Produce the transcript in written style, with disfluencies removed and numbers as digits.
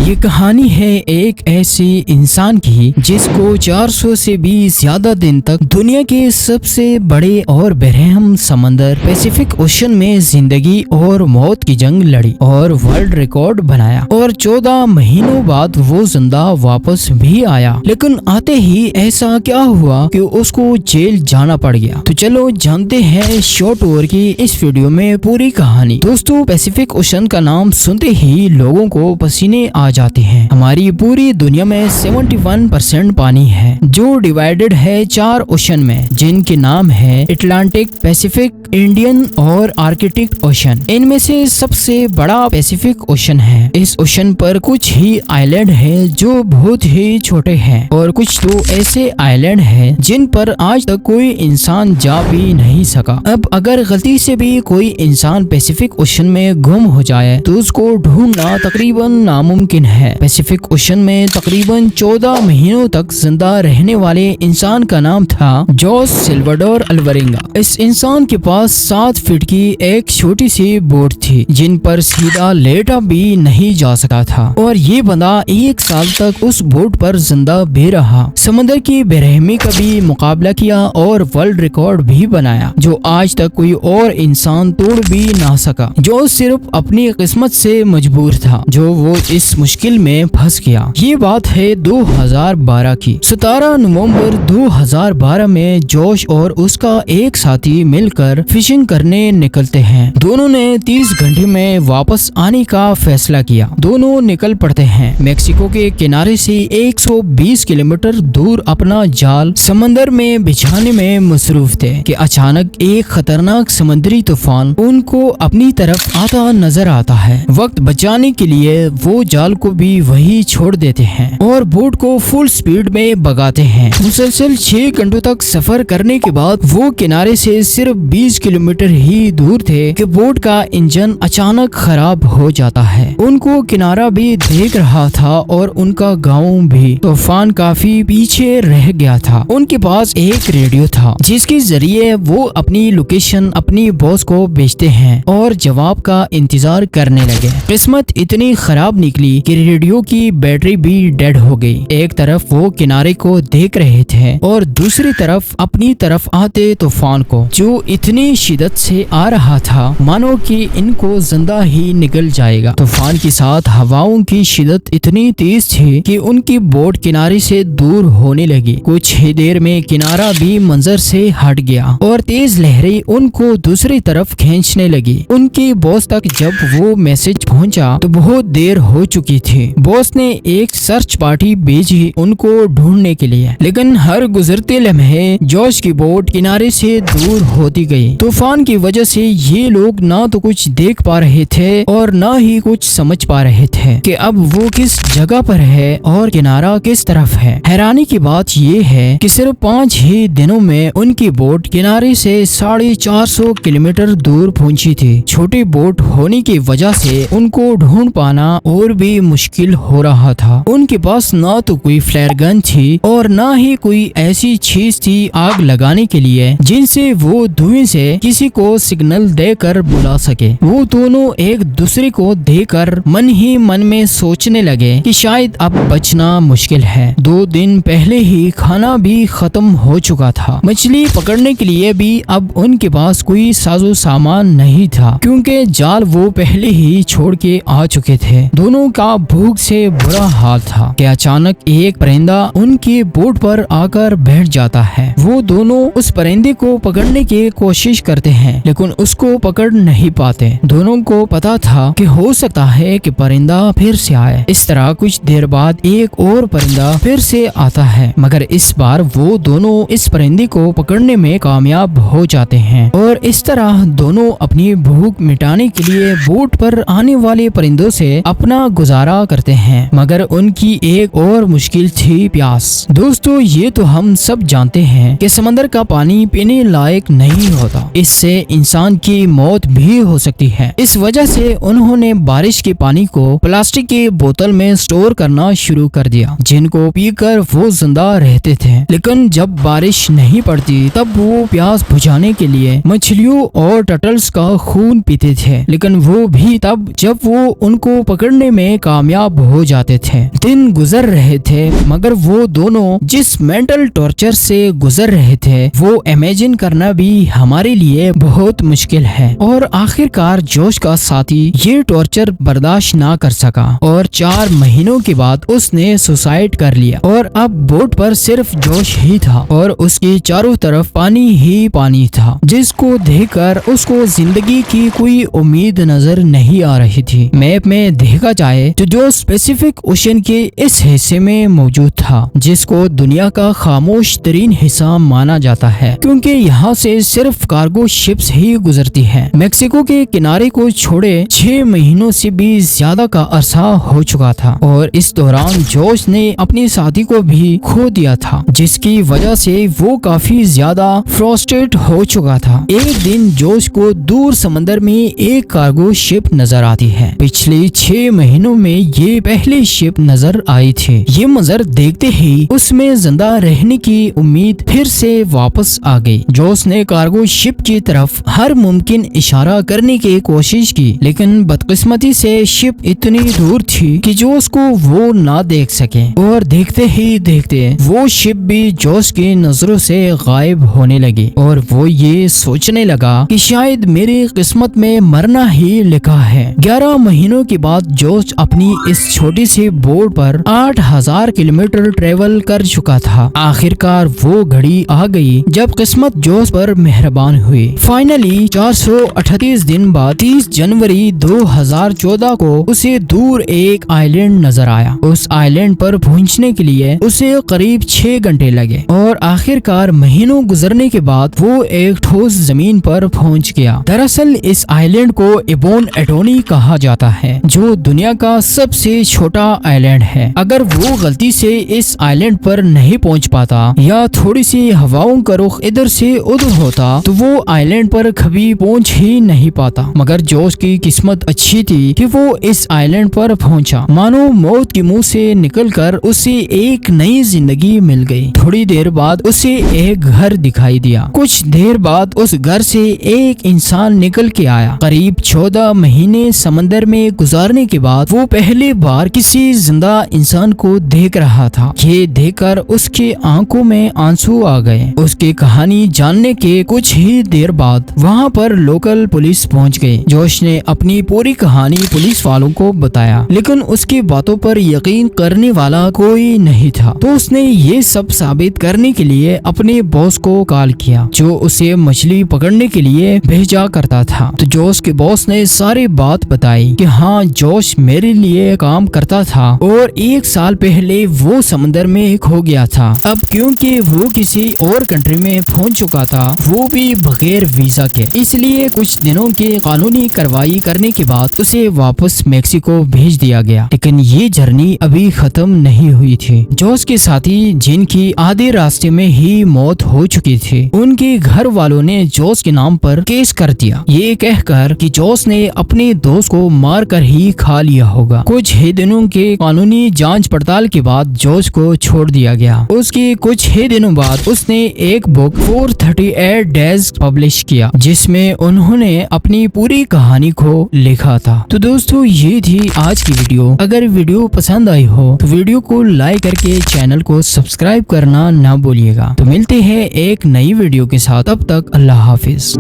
ये कहानी है एक ऐसे इंसान की जिसको 400 से भी ज्यादा दिन तक दुनिया के सबसे बड़े और बेरहम समंदर पैसिफिक ओशन में जिंदगी और मौत की जंग लड़ी और वर्ल्ड रिकॉर्ड बनाया और 14 महीनों बाद वो जिंदा वापस भी आया। लेकिन आते ही ऐसा क्या हुआ कि उसको जेल जाना पड़ गया। तो चलो जानते हैं शॉर्ट ओवर की इस वीडियो में पूरी कहानी। दोस्तों, पैसिफिक ओशन का नाम सुनते ही लोगों को पसीने आ जाते हैं। हमारी पूरी दुनिया में 71% पानी है जो डिवाइडेड है 4 ओशन में, जिनके नाम है अटलांटिक, पैसिफिक, इंडियन और आर्कटिक ओशन। इनमें से सबसे बड़ा पैसिफिक ओशन है। इस ओशन पर कुछ ही आइलैंड है जो बहुत ही छोटे हैं और कुछ तो ऐसे आइलैंड हैं जिन पर आज तक कोई इंसान जा भी नहीं सका। अब अगर गलती से भी कोई इंसान पैसिफिक ओशन में गुम हो जाए तो उसको ढूंढना तकरीबन नामुमकिन है। पैसिफिक ओशन में तकरीबन 14 महीनों तक जिंदा रहने वाले इंसान का नाम था जोस सिल्वाडोर अल्वारेगा। इस इंसान के पास 7 फीट की एक छोटी सी बोट थी जिन पर सीधा लेटा भी नहीं जा सका था और ये बंदा 1 साल तक उस बोट पर जिंदा भी रहा। समंदर की बेरहमी का भी मुकाबला किया और वर्ल्ड रिकॉर्ड भी बनाया जो आज तक कोई और इंसान तोड़ भी ना सका। जो सिर्फ अपनी किस्मत से मजबूर था जो वो इस मुश्किल में फंस गया। ये बात है 2012 की। 17 नवंबर 2012 में जोश और उसका एक साथी मिलकर फिशिंग करने निकलते हैं। दोनों ने 30 घंटे में वापस आने का फैसला किया। दोनों निकल पड़ते हैं। मेक्सिको के किनारे से 120 किलोमीटर दूर अपना जाल समंदर में बिछाने में मसरूफ थे कि अचानक एक खतरनाक समुद्री तूफान उनको अपनी तरफ आता नजर आता है। वक्त बचाने के लिए वो जाल को भी वही छोड़ देते हैं और बोट को फुल स्पीड में भगाते हैं। मुसलसल 6 घंटों तक सफर करने के बाद वो किनारे से सिर्फ 20 किलोमीटर ही दूर थे कि बोट का इंजन अचानक खराब हो जाता है। उनको किनारा भी देख रहा था और उनका गांव भी। तूफान काफी पीछे रह गया था। उनके पास एक रेडियो था जिसके जरिए वो अपनी लोकेशन अपनी बॉस को भेजते हैं और जवाब का इंतजार करने लगे। किस्मत इतनी खराब निकली कि रेडियो की बैटरी भी डेड हो गई। एक तरफ वो किनारे को देख रहे थे और दूसरी तरफ अपनी तरफ आते तूफान को जो इतनी शिद्दत से आ रहा था मानो कि इनको जिंदा ही निकल जाएगा। तूफान के साथ हवाओं की शिद्दत इतनी तेज थी कि उनकी बोट किनारे से दूर होने लगी। कुछ ही देर में किनारा भी मंजर से हट गया और तेज लहरें उनको दूसरी तरफ खींचने लगी। उनकी बॉस तक जब वो मैसेज पहुंचा तो बहुत देर हो चुकी थी। बॉस ने एक सर्च पार्टी भेजी उनको ढूंढने के लिए, लेकिन हर गुजरते लम्हे जोश की बोट किनारे से दूर होती गई। तूफान की वजह से ये लोग ना तो कुछ देख पा रहे थे और ना ही कुछ समझ पा रहे थे कि अब वो किस जगह पर है और किनारा किस तरफ है। हैरानी की बात ये है कि सिर्फ 5 ही दिनों में उनकी बोट किनारे से 450 किलोमीटर दूर पहुंची थी। छोटी बोट होने की वजह से उनको ढूंढ पाना और भी मुश्किल हो रहा था। उनके पास ना तो कोई फ्लेयर गन थी और ना ही कोई ऐसी चीज थी आग लगाने के लिए जिनसे वो धुएं से किसी को सिग्नल देकर बुला सके। वो दोनों एक दूसरे को देखकर मन ही मन में सोचने लगे कि शायद अब बचना मुश्किल है। 2 दिन पहले ही खाना भी खत्म हो चुका था। मछली पकड़ने के लिए भी अब उनके पास कोई साजो सामान नहीं था क्योंकि जाल वो पहले ही छोड़ के आ चुके थे। दोनों का भूख से बुरा हाल था कि अचानक एक परिंदा उनकी बोट पर आकर बैठ जाता है। वो दोनों उस परिंदे को पकड़ने की कोशिश करते हैं लेकिन उसको पकड़ नहीं पाते। दोनों को पता था कि हो सकता है कि परिंदा फिर से आए। इस तरह कुछ देर बाद एक और परिंदा फिर से आता है मगर इस बार वो दोनों इस परिंदे को पकड़ने में कामयाब हो जाते हैं और इस तरह दोनों अपनी भूख मिटाने के लिए बोट पर आने वाले परिंदों से अपना गुजारा करते हैं। मगर उनकी एक और मुश्किल थी प्यास। दोस्तों, ये तो हम सब जानते हैं कि समंदर का पानी पीने लायक नहीं होता। इससे इंसान की मौत भी हो सकती है। इस वजह से उन्होंने बारिश के पानी को प्लास्टिक की बोतल में स्टोर करना शुरू कर दिया जिनको पीकर वो जिंदा रहते थे। लेकिन जब बारिश नहीं पड़ती तब वो प्यास बुझाने के लिए मछलियों और टर्टल्स का खून पीते थे, लेकिन वो भी तब जब वो उनको पकड़ने में कामयाब हो जाते थे। दिन गुजर रहे थे मगर वो दोनों जिस मेंटल टॉर्चर से गुजर रहे थे वो इमेजिन करना भी हमारे लिए बहुत मुश्किल है। और आखिरकार जोश का साथी ये टॉर्चर बर्दाश्त ना कर सका और 4 महीनों के बाद उसने सुसाइड कर लिया। और अब बोट पर सिर्फ जोश ही था और उसके चारों तरफ पानी ही पानी था, जिसको देखकर उसको जिंदगी की कोई उम्मीद नजर नहीं आ रही थी। मैप में देखा जाए तो जो पैसिफिक ओशन के इस हिस्से में मौजूद था, जिसको दुनिया का खामोश तरीन हिस्सा माना जाता है क्योंकि यहाँ से सिर्फ कार्गो शिप्स ही गुजरती है। मेक्सिको के किनारे को छोड़े 6 महीनों से भी ज्यादा का अरसा हो चुका था और इस दौरान जोश ने अपने साथी को भी खो दिया था, जिसकी वजह से वो काफी ज्यादा फ्रस्ट्रेट हो चुका था। एक दिन जोश को दूर समंदर में एक कार्गो शिप नजर आती है। पिछले 6 महीनों में ये पहली शिप नजर आई थी। ये मंजर देखते ही उसमें जिंदा रहने की उम्मीद फिर से वापस आ गई। जोश ने कार्गो शिप की तरफ हर मुमकिन इशारा करने की कोशिश की, लेकिन बदकिस्मती से शिप इतनी दूर थी कि जोश को वो ना देख सके और देखते ही देखते वो शिप भी जोश की नजरों से गायब होने लगी और वो ये सोचने लगा कि शायद मेरी किस्मत में मरना ही लिखा है। 11 महीनों के बाद जोश अपनी इस छोटी सी बोट पर 8000 किलोमीटर ट्रेवल कर चुका था। आखिरकार वो घड़ी आ गई जब किस्मत जोश पर मेहरबान हुई। फाइनली 438 दिन बाद 30 जनवरी 2014 को उसे दूर एक आइलैंड नजर आया। उस आइलैंड पर पहुंचने के लिए उसे करीब 6 घंटे लगे और आखिरकार महीनों गुजरने के बाद वो एक ठोस जमीन पर पहुंच गया। दरअसल इस आइलैंड को इबोन एटोनी कहा जाता है, जो दुनिया का सबसे छोटा आइलैंड है। अगर वो गलती से इस आइलैंड पर नहीं पहुंच पाता या थोड़ी सी हवाओं का रुख इधर से उधर होता तो वो आइलैंड पर कभी पहुंच ही नहीं पाता। मगर जोश की किस्मत अच्छी थी कि वो इस आइलैंड पर पहुंचा। मानो मौत के मुंह से निकलकर उसे एक नई जिंदगी मिल गई। थोड़ी देर बाद उसे एक घर दिखाई दिया। कुछ देर बाद उस घर से एक इंसान निकल के आया। करीब 14 महीने समंदर में गुजारने के बाद वो पहली बार किसी जिंदा इंसान को देख रहा था। ये देखकर उसके आंखों में आंसू आ गए। उसकी कहानी जानने के कुछ ही देर बाद वहाँ पर लोकल पुलिस पहुँच गई। जोश ने अपनी पूरी कहानी पुलिस वालों को बताया, लेकिन उसकी बातों पर यकीन करने वाला कोई नहीं था। तो उसने ये सब साबित करने के लिए अपने बॉस को कॉल किया, जो उसे मछली पकड़ने के लिए भेजा करता था। तो जोश के बॉस ने सारी बात बताई कि हाँ, जोश मेरे लिए काम करता था और 1 साल पहले वो समंदर में खो गया था। अब क्योंकि वो किसी और कंट्री में पहुंच चुका था, वो भी बगैर वीजा के, इसलिए कुछ दिनों की कानूनी कार्रवाई करने के बाद उसे वापस मेक्सिको भेज दिया गया। लेकिन ये जर्नी अभी खत्म नहीं हुई थी। जोश के साथी जिनकी आधे रास्ते में ही मौत हो चुकी थी, उनके घर वालों ने जोश के नाम पर केस कर दिया, ये कहकर कि जोश ने अपने दोस्त को मार कर ही खा लिया होगा। कुछ ही दिनों के कानूनी जांच पड़ताल के बाद जोश को छोड़ दिया गया। उसके कुछ ही दिनों बाद उसने एक बुक 438 डेज पब्लिश किया, जिसमें उन्होंने अपनी पूरी कहानी को लिखा था। तो दोस्तों, ये थी आज की वीडियो। अगर वीडियो पसंद आई हो तो वीडियो को लाइक करके चैनल को सब्सक्राइब करना ना भूलिएगा। तो मिलते हैं एक नई वीडियो के साथ, तब तक अल्लाह हाफिज।